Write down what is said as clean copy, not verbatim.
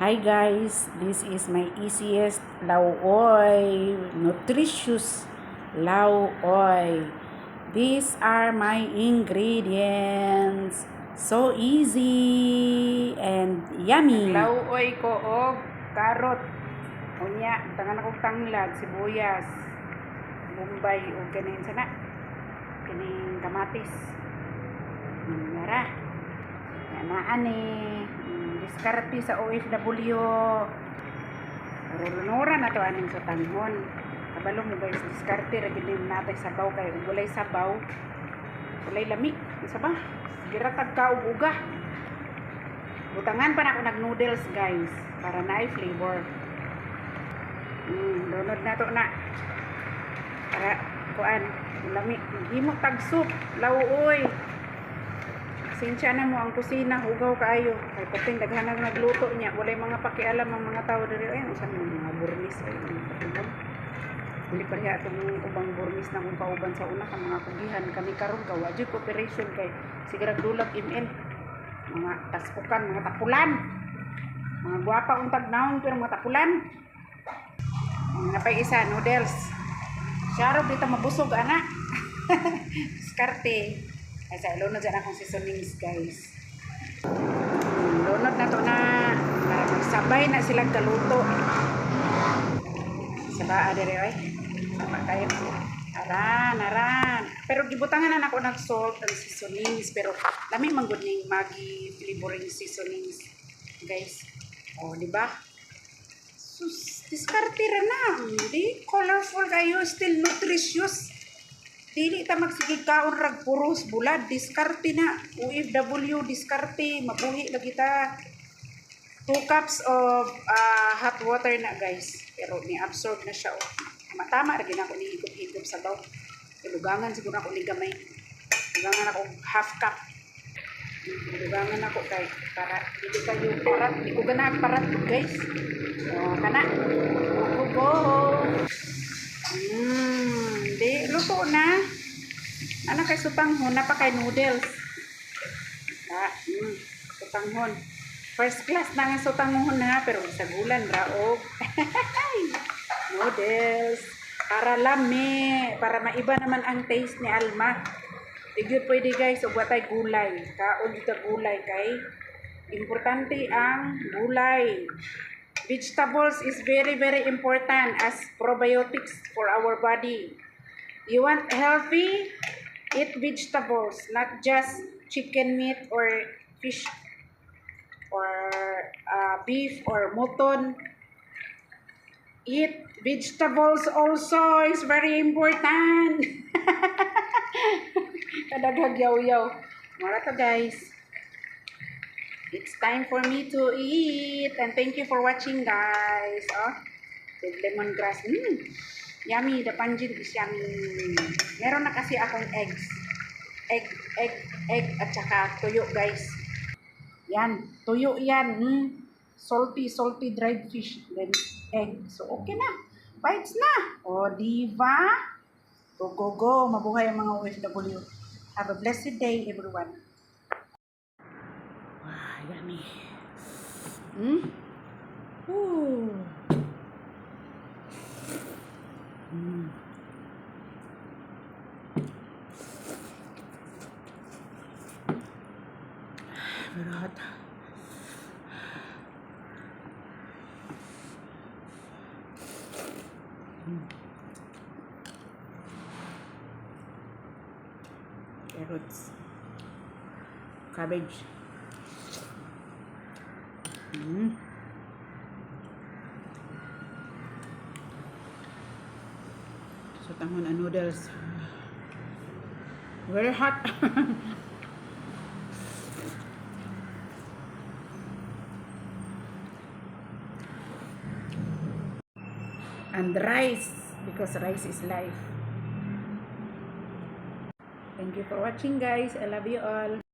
Hi guys, this is my easiest lauoy, nutritious lauoy. These are my ingredients. So easy and yummy. Lauoy ko og karot. Unya, tangan akong tanglad, sibuyas, bombay o kanin sana. Kaning kamatis. Nara. Yanaan diskarte sa OFW. Rulunura na to aning sa tanghon. Kabalo mo guys, diskarte ra gid natay sabaw kay walay sabaw. Walay lami, isa ba? Giratag ka og uga. Butangan pa na ako nag-noodles guys para naay flavor. Donod na to na. Para kuan, lami, himo tag soup, lauoy. Sinsya na mo ang kusina, hugaw kaayo. Kay pating daghanang nagluto niya, walay mga pakialam ang mga tao diri. Ay, usan mga burnis ay patubon. Dili pa riya atong ubang burnis na kung kauban sa una kang mga kugihan kami karon ka wa jud cooperation kay sigara dulag ML. Mga taspukan, mga tapulan. Mga guwapa untag naon pero mga tapulan. Napay isa noodles. Syarop dito mabusog ana. Diskarte. Ay sa ilunod dyan akong seasonings guys. Lunod na to na magsabay na silang kaluto. Sabaa dire oy. Sama kayo. Aran. Pero gibutangan na ako ng salt and seasonings. Pero lami man gud ning Maggi flavoring seasonings guys. Oh, di ba? Sus, diskarte ra na. Di colorful kayo, still nutritious. Dili ta magsigig kaon rag puros bulad, diskarte na. OFW diskarte, mabuhi lagi ta. 2 cups of hot water na guys. Pero ni-absorb na siya. Tama ra gid ako ni higop-higop sa baw. Lugangan siguro ako ni gamay. Lugangan ako half cup. Lugangan ako kay para dili kayo parat. Di ko gana parat guys. O kana. Go. Di luto na. Ano kay sutanghon na pa kay noodles. Sutanghon. First class na nga sutanghon na pero sa gulan raog. Noodles. Para lami, para maiba naman ang taste ni Alma. Digyo pwede guys, ug watay gulay. Kaon dito gulay kay importante ang gulay. Vegetables is very important as probiotics for our body. You want healthy? Eat vegetables, not just chicken meat or fish or beef or mutton. Eat vegetables also is very important. Kadaghag yaw-yaw. Mara to guys. It's time for me to eat. And thank you for watching guys. Oh, with lemongrass. Yummy. The pungent is yummy. Meron na kasi akong eggs. Egg at saka tuyo guys. Yan. Tuyo yan. Salty dried fish. Then egg. So okay na. Bites na. O diba? Go. Mabuhay ang mga OFW. Have a blessed day everyone. Yummy. Berat. Carrots. Cabbage. So tanghon na noodles. Very hot. And rice, because rice is life. Thank you for watching guys. I love you all.